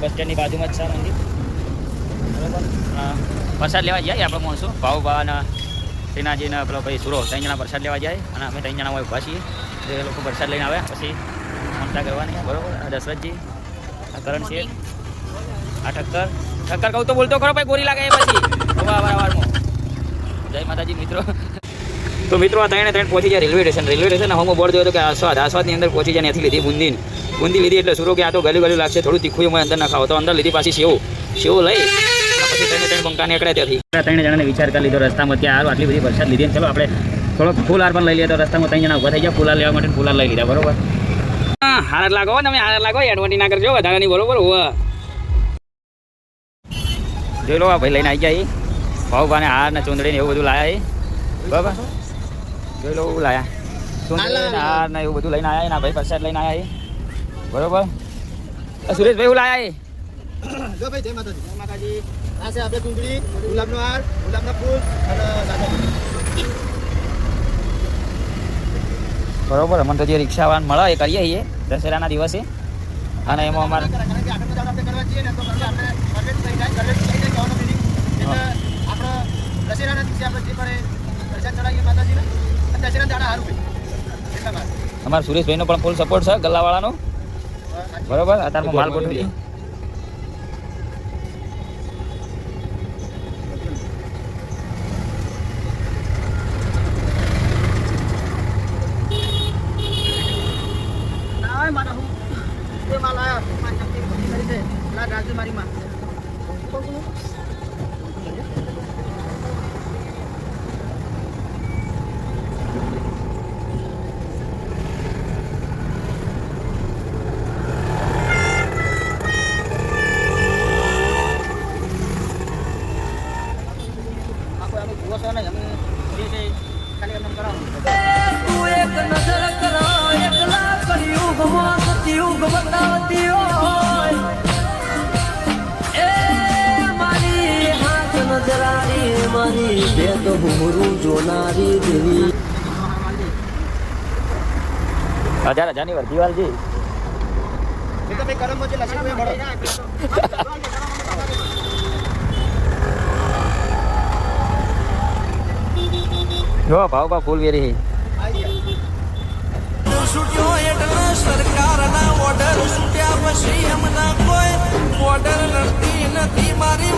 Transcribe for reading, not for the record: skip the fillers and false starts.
બસ સ્ટેન્ડની બાજુમાં જ છે મંદિર બરાબર. પ્રસાદ લેવા જાય આપણે માણસો ભાવભાના શ્રીનાથજીના પેલો ભાઈ સુરો 3 જણા પ્રસાદ લેવા જાય અને અમે 3 જણા ઊભા છીએ. એ લોકો પ્રસાદ લઈને આવે પછી મમતા કરવાની બરાબર. દશરથજી, આ કરણ છે, આ ઠક્કર કહું તો બોલતો ખરો ભાઈ, ગોરી લાગે પછી વારમાં. જય માતાજી મિત્રો. તો મિત્રો આ 3 પહોંચી જાય રેલવે સ્ટેશન. હું બોર્ડ જોયો હતો કે આસ્વાદની અંદર પહોંચી જાય. ત્યાંથી લીધી બુંદી લીધી એટલે સુરો કે આ તો ગલું લાગશે, થોડું તીખું મેં અંદર ના ખાવ તો અંદર લીધી. પાછી સેવ લઈ પછી 3 બંકા નીકળ્યા ત્યાંથી. 3 જણાને વિચાર કરી લીધો રસ્તામાં કે હારું આટલી બધી પ્રસાદ લીધી, ચલો આપણે થોડો ફૂલહાર પણ લઈ લઈએ. તો રસ્તામાં 3 જણા ઉભા થઈ ગયા ફૂલહાર લેવા માટે, ફૂલહાર લઈ લીધા બરોબર. હા હાર લાગો તમે, હાર લાગો, એડવાન્ટી ના કરજો વધારાની બરોબર. જોઈ લો ભાઈ લઈને આવી ગયા ભાવભાને હાર ને ચૂંદડી ને એવું બધું લાયા બરાબર. જોઈ લો લાયા ચૂંદડી હાર ને એવું બધું લઈને આવ્યા ના ભાઈ, પ્રસાદ લઈને આવ્યા બરોબર. સુરેશભાઈ એવું લાયા જો ભાઈ. જય માતાજી. આ છે આપણે ચૂંદડી, ગુલાબનો હાર, ગુલાબના ફૂલ અને બરોબર. અમને તો જે રિક્ષાવાળા મળે એ કરીએ છીએ દશેરાના દિવસે. અને એમાં અમારે અમારા સુરેશભાઈનો પણ ફૂલ સપોર્ટ છે ગલ્લાવાળાનો બરોબર. અત્યારમાં માલ ગોઠવી હજારની વર્ધી વાલજી. જો ભાવ ફૂલ વેરી સરકારના ઓર્ડર છૂટ્યા પછી એમના કોઈ ઓર્ડર નથી મારી